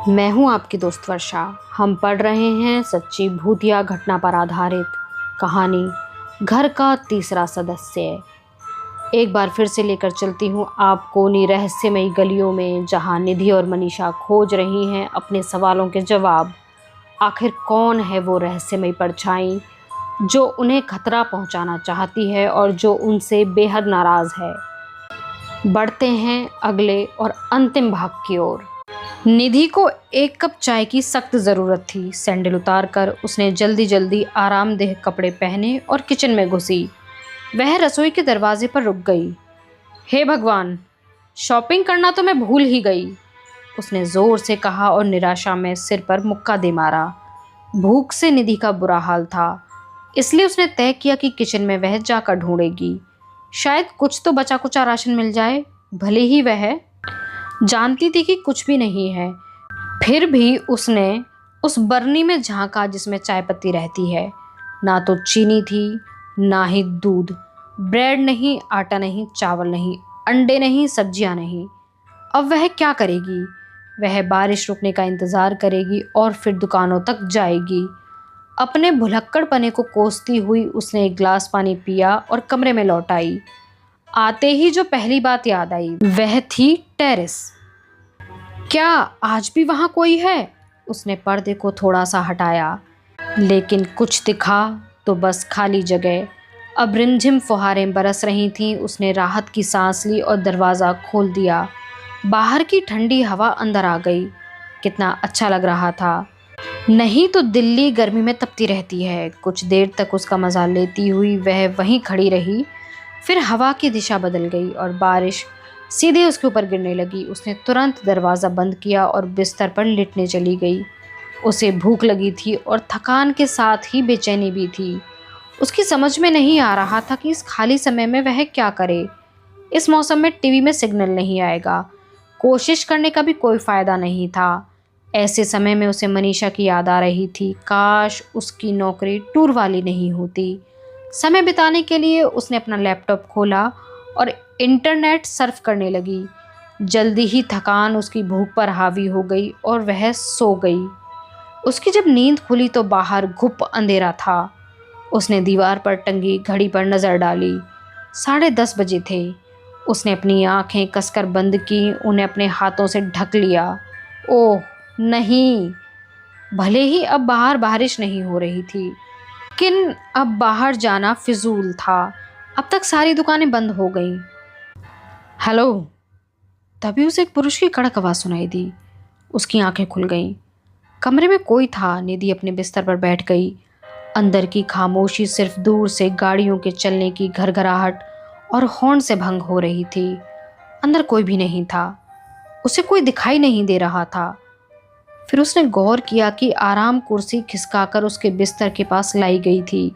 मैं हूं आपकी दोस्त वर्षा। हम पढ़ रहे हैं सच्ची भूतिया घटना पर आधारित कहानी घर का तीसरा सदस्य। एक बार फिर से लेकर चलती हूं आपको उन्हीं रहस्यमयी गलियों में जहां निधि और मनीषा खोज रही हैं अपने सवालों के जवाब। आखिर कौन है वो रहस्यमयी परछाई जो उन्हें खतरा पहुंचाना चाहती है और जो उनसे बेहद नाराज है। बढ़ते हैं अगले और अंतिम भाग की ओर। निधि को एक कप चाय की सख्त ज़रूरत थी। सैंडल उतारकर उसने जल्दी जल्दी आरामदेह कपड़े पहने और किचन में घुसी। वह रसोई के दरवाजे पर रुक गई। हे भगवान, शॉपिंग करना तो मैं भूल ही गई, उसने ज़ोर से कहा और निराशा में सिर पर मुक्का दे मारा। भूख से निधि का बुरा हाल था, इसलिए उसने तय किया कि किचन में वह जाकर ढूंढेगी। शायद कुछ तो बचा कुचा राशन मिल जाए। भले ही वह जानती थी कि कुछ भी नहीं है, फिर भी उसने उस बरनी में झांका जिसमें चाय पत्ती रहती है। ना तो चीनी थी, ना ही दूध। ब्रेड नहीं, आटा नहीं, चावल नहीं, अंडे नहीं, सब्जियां नहीं। अब वह क्या करेगी? वह बारिश रुकने का इंतज़ार करेगी और फिर दुकानों तक जाएगी। अपने भुलक्कड़पने को कोसती हुई उसने एक गिलास पानी पिया और कमरे में लौट आई। आते ही जो पहली बात याद आई वह थी टेरेस। क्या आज भी वहाँ कोई है? उसने पर्दे को थोड़ा सा हटाया, लेकिन कुछ दिखा तो बस खाली जगह। अब रिमझिम फुहारें बरस रही थीं। उसने राहत की सांस ली और दरवाज़ा खोल दिया। बाहर की ठंडी हवा अंदर आ गई। कितना अच्छा लग रहा था। नहीं तो दिल्ली गर्मी में तपती रहती है। कुछ देर तक उसका मज़ा लेती हुई वह वहीं खड़ी रही। फिर हवा की दिशा बदल गई और बारिश सीधे उसके ऊपर गिरने लगी। उसने तुरंत दरवाज़ा बंद किया और बिस्तर पर लेटने चली गई। उसे भूख लगी थी और थकान के साथ ही बेचैनी भी थी। उसकी समझ में नहीं आ रहा था कि इस खाली समय में वह क्या करे। इस मौसम में टीवी में सिग्नल नहीं आएगा, कोशिश करने का भी कोई फ़ायदा नहीं था। ऐसे समय में उसे मनीषा की याद आ रही थी। काश उसकी नौकरी टूर वाली नहीं होती। समय बिताने के लिए उसने अपना लैपटॉप खोला और इंटरनेट सर्फ करने लगी। जल्दी ही थकान उसकी भूख पर हावी हो गई और वह सो गई। उसकी जब नींद खुली तो बाहर घुप अंधेरा था। उसने दीवार पर टंगी घड़ी पर नज़र डाली। 10:30 बजे थे। उसने अपनी आंखें कसकर बंद की, उन्हें अपने हाथों से ढक लिया। ओह नहीं! भले ही अब बाहर बारिश नहीं हो रही थी, लेकिन अब बाहर जाना फिजूल था। अब तक सारी दुकानें बंद हो गईं। हेलो! तभी उसे एक पुरुष की कड़क आवाज़ सुनाई दी। उसकी आंखें खुल गईं। कमरे में कोई था। निधि अपने बिस्तर पर बैठ गई। अंदर की खामोशी सिर्फ दूर से गाड़ियों के चलने की घरघराहट और हॉर्न से भंग हो रही थी। अंदर कोई भी नहीं था। उसे कोई दिखाई नहीं दे रहा था। फिर उसने गौर किया कि आराम कुर्सी खिसकाकर उसके बिस्तर के पास लाई गई थी।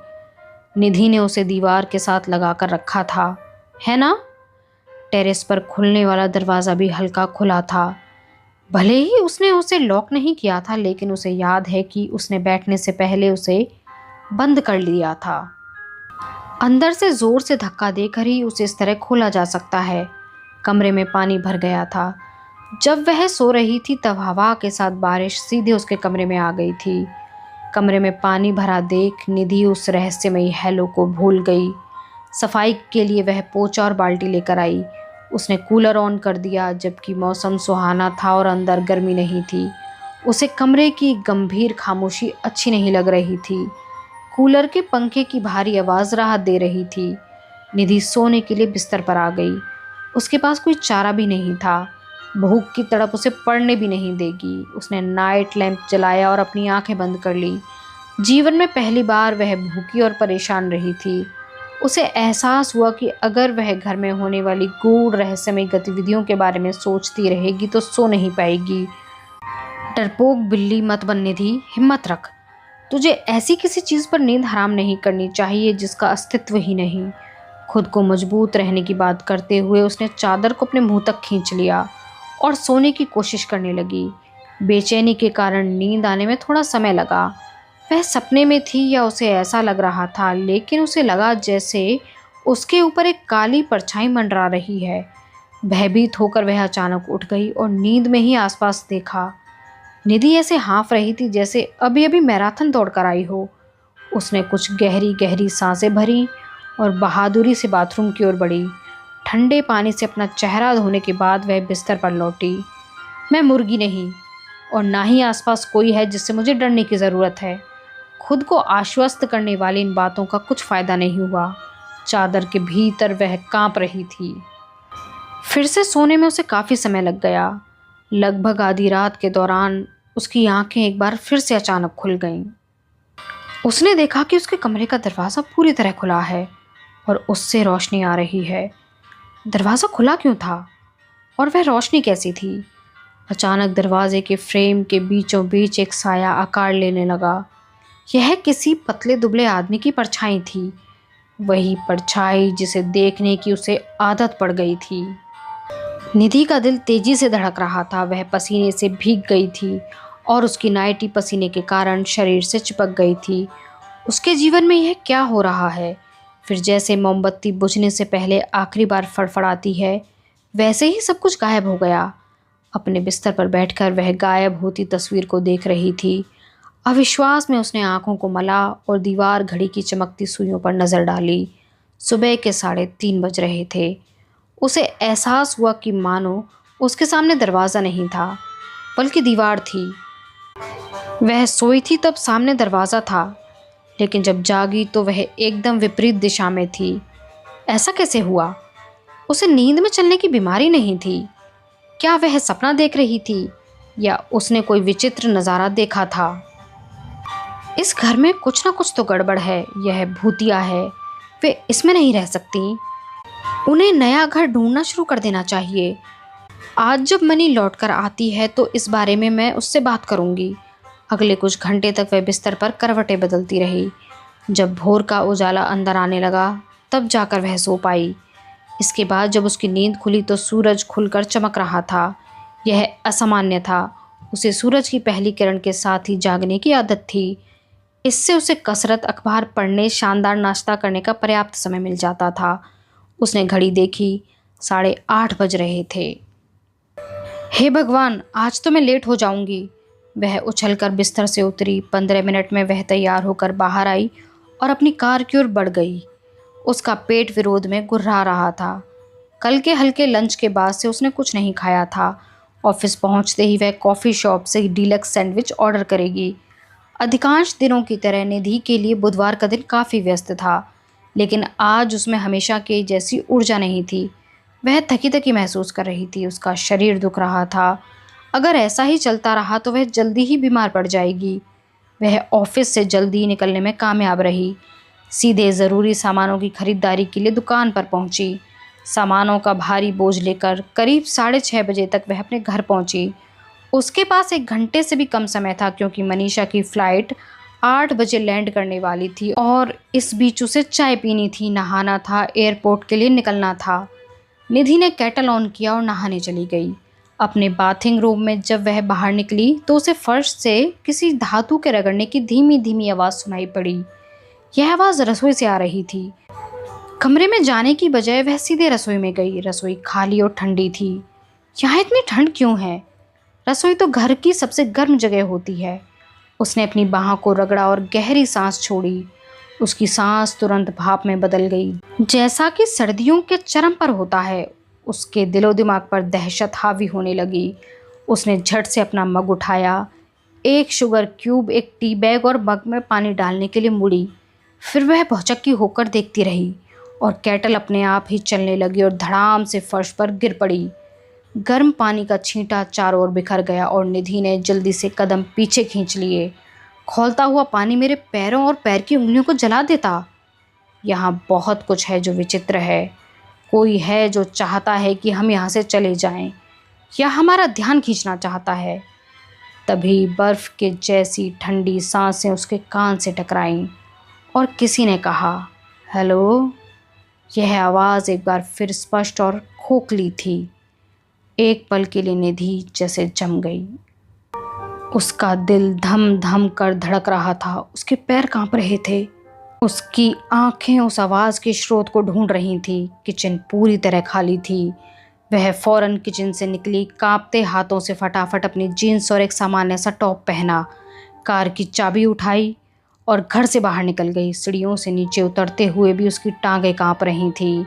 निधि ने उसे दीवार के साथ लगाकर रखा था, है ना? टेरेस पर खुलने वाला दरवाज़ा भी हल्का खुला था। भले ही उसने उसे लॉक नहीं किया था, लेकिन उसे याद है कि उसने बैठने से पहले उसे बंद कर लिया था। अंदर से ज़ोर से धक्का देकर ही उसे इस तरह खोला जा सकता है। कमरे में पानी भर गया था। जब वह सो रही थी तब हवा के साथ बारिश सीधे उसके कमरे में आ गई थी। कमरे में पानी भरा देख निधि उस रहस्यमयी हेलो को भूल गई। सफाई के लिए वह पोंछा और बाल्टी लेकर आई। उसने कूलर ऑन कर दिया, जबकि मौसम सुहाना था और अंदर गर्मी नहीं थी। उसे कमरे की गंभीर खामोशी अच्छी नहीं लग रही थी। कूलर के पंखे की भारी आवाज़ राहत दे रही थी। निधि सोने के लिए बिस्तर पर आ गई। उसके पास कोई चारा भी नहीं था। भूख की तड़प उसे पड़ने भी नहीं देगी। उसने नाइट लैंप जलाया और अपनी आंखें बंद कर ली। जीवन में पहली बार वह भूखी और परेशान रही थी। उसे एहसास हुआ कि अगर वह घर में होने वाली गूढ़ रहस्यमय गतिविधियों के बारे में सोचती रहेगी तो सो नहीं पाएगी। डरपोक बिल्ली मत बन निधि, हिम्मत रख। तुझे ऐसी किसी चीज़ पर नींद हराम नहीं करनी चाहिए जिसका अस्तित्व ही नहीं। खुद को मजबूत रहने की बात करते हुए उसने चादर को अपने मुंह तक खींच लिया और सोने की कोशिश करने लगी। बेचैनी के कारण नींद आने में थोड़ा समय लगा। वह सपने में थी या उसे ऐसा लग रहा था, लेकिन उसे लगा जैसे उसके ऊपर एक काली परछाई मंडरा रही है। भयभीत होकर वह अचानक उठ गई और नींद में ही आसपास देखा। निधि ऐसे हाँफ रही थी जैसे अभी अभी मैराथन दौड़ कर आई हो। उसने कुछ गहरी गहरी सांसें भरी और बहादुरी से बाथरूम की ओर बढ़ी। ठंडे पानी से अपना चेहरा धोने के बाद वह बिस्तर पर लौटी। मैं मुर्गी नहीं और ना ही आसपास कोई है जिससे मुझे डरने की ज़रूरत है। खुद को आश्वस्त करने वाली इन बातों का कुछ फ़ायदा नहीं हुआ। चादर के भीतर वह कांप रही थी। फिर से सोने में उसे काफ़ी समय लग गया। लगभग आधी रात के दौरान उसकी आंखें एक बार फिर से अचानक खुल गईं। उसने देखा कि उसके कमरे का दरवाज़ा पूरी तरह खुला है और उससे रोशनी आ रही है। दरवाज़ा खुला क्यों था और वह रोशनी कैसी थी? अचानक दरवाजे के फ्रेम के बीचों बीच एक साया आकार लेने लगा। यह किसी पतले दुबले आदमी की परछाई थी, वही परछाई जिसे देखने की उसे आदत पड़ गई थी। निधि का दिल तेजी से धड़क रहा था। वह पसीने से भीग गई थी और उसकी नाइटी पसीने के कारण शरीर से चिपक गई थी। उसके जीवन में यह क्या हो रहा है? फिर जैसे मोमबत्ती बुझने से पहले आखिरी बार फड़फड़ाती है, वैसे ही सब कुछ गायब हो गया। अपने बिस्तर पर बैठकर वह गायब होती तस्वीर को देख रही थी। अविश्वास में उसने आंखों को मला और दीवार घड़ी की चमकती सुइयों पर नज़र डाली। सुबह के 3:30 बज रहे थे। उसे एहसास हुआ कि मानो उसके सामने दरवाज़ा नहीं था बल्कि दीवार थी। वह सोई थी तब सामने दरवाज़ा था, लेकिन जब जागी तो वह एकदम विपरीत दिशा में थी। ऐसा कैसे हुआ? उसे नींद में चलने की बीमारी नहीं थी। क्या वह सपना देख रही थी या उसने कोई विचित्र नज़ारा देखा था? इस घर में कुछ ना कुछ तो गड़बड़ है। यह भूतिया है, वे इसमें नहीं रह सकती। उन्हें नया घर ढूंढना शुरू कर देना चाहिए। आज जब मनी लौटकर आती है तो इस बारे में मैं उससे बात करूंगी। अगले कुछ घंटे तक वह बिस्तर पर करवटें बदलती रही। जब भोर का उजाला अंदर आने लगा तब जाकर वह सो पाई। इसके बाद जब उसकी नींद खुली तो सूरज खुलकर चमक रहा था। यह असामान्य था। उसे सूरज की पहली किरण के साथ ही जागने की आदत थी। इससे उसे कसरत, अखबार पढ़ने, शानदार नाश्ता करने का पर्याप्त समय मिल जाता था। उसने घड़ी देखी, 8:30 बज रहे थे। हे भगवान, आज तो मैं लेट हो जाऊंगी। वह उछलकर बिस्तर से उतरी। 15 मिनट में वह तैयार होकर बाहर आई और अपनी कार की ओर बढ़ गई। उसका पेट विरोध में गुर्रा रहा था। कल के हल्के लंच के बाद से उसने कुछ नहीं खाया था। ऑफिस पहुंचते ही वह कॉफ़ी शॉप से डीलक्स सैंडविच ऑर्डर करेगी। अधिकांश दिनों की तरह निधि के लिए बुधवार का दिन काफ़ी व्यस्त था, लेकिन आज उसमें हमेशा की जैसी ऊर्जा नहीं थी। वह थकी थकी महसूस कर रही थी। उसका शरीर दुख रहा था। अगर ऐसा ही चलता रहा तो वह जल्दी ही बीमार पड़ जाएगी। वह ऑफिस से जल्दी निकलने में कामयाब रही। सीधे ज़रूरी सामानों की खरीदारी के लिए दुकान पर पहुंची। सामानों का भारी बोझ लेकर करीब 6:30 बजे तक वह अपने घर पहुंची। उसके पास 1 घंटे से भी कम समय था क्योंकि मनीषा की फ़्लाइट 8 बजे लैंड करने वाली थी और इस बीच उसे चाय पीनी थी, नहाना था, एयरपोर्ट के लिए निकलना था। निधि ने केटल ऑन किया और नहाने चली गई। अपने बाथिंग रूम में जब वह बाहर निकली तो उसे फर्श से किसी धातु के रगड़ने की धीमी धीमी आवाज़ सुनाई पड़ी। यह आवाज़ रसोई से आ रही थी। कमरे में जाने की बजाय वह सीधे रसोई में गई। रसोई खाली और ठंडी थी। यहाँ इतनी ठंड क्यों है? रसोई तो घर की सबसे गर्म जगह होती है। उसने अपनी बाह को रगड़ा और गहरी सांस छोड़ी। उसकी सांस तुरंत भाप में बदल गई, जैसा कि सर्दियों के चरम पर होता है। उसके दिलो दिमाग पर दहशत हावी होने लगी। उसने झट से अपना मग उठाया, एक शुगर क्यूब, एक टी बैग और मग में पानी डालने के लिए मुड़ी। फिर वह भौचक्की होकर देखती रही और केटल अपने आप ही चलने लगी और धड़ाम से फर्श पर गिर पड़ी। गर्म पानी का छींटा चारों ओर बिखर गया और निधि ने जल्दी से कदम पीछे खींच लिए। खौलता हुआ पानी मेरे पैरों और पैर की उंगलियों को जला देता। यहाँ बहुत कुछ है जो विचित्र है। कोई है जो चाहता है कि हम यहाँ से चले जाएं, या हमारा ध्यान खींचना चाहता है। तभी बर्फ़ के जैसी ठंडी सांसें उसके कान से टकराईं और किसी ने कहा, हेलो। यह आवाज़ एक बार फिर स्पष्ट और खोखली थी। एक पल के लिए निधि जैसे जम गई। उसका दिल धम धम कर धड़क रहा था। उसके पैर कांप रहे थे। उसकी आंखें उस आवाज़ के स्रोत को ढूंढ रही थीं। किचन पूरी तरह खाली थी। वह फौरन किचन से निकली, कांपते हाथों से फटाफट अपनी जीन्स और एक सामान्य सा टॉप पहना, कार की चाबी उठाई और घर से बाहर निकल गई। सीढ़ियों से नीचे उतरते हुए भी उसकी टांगें कांप रही थीं।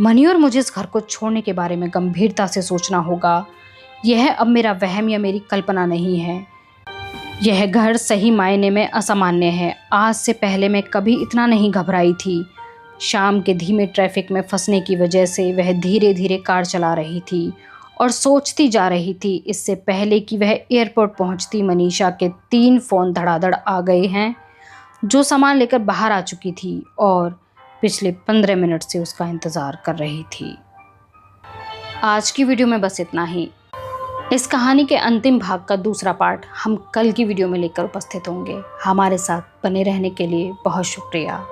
मनी और मुझे इस घर को छोड़ने के बारे में गंभीरता से सोचना होगा। यह अब मेरा वहम या मेरी कल्पना नहीं है। यह घर सही मायने में असामान्य है। आज से पहले मैं कभी इतना नहीं घबराई थी। शाम के धीमे ट्रैफिक में फंसने की वजह से वह धीरे धीरे कार चला रही थी और सोचती जा रही थी, इससे पहले कि वह एयरपोर्ट पहुंचती मनीषा के 3 फ़ोन धड़ाधड़ आ गए हैं, जो सामान लेकर बाहर आ चुकी थी और पिछले 15 मिनट से उसका इंतज़ार कर रही थी। आज की वीडियो में बस इतना ही। इस कहानी के अंतिम भाग का दूसरा पार्ट हम कल की वीडियो में लेकर उपस्थित होंगे। हमारे साथ बने रहने के लिए बहुत शुक्रिया।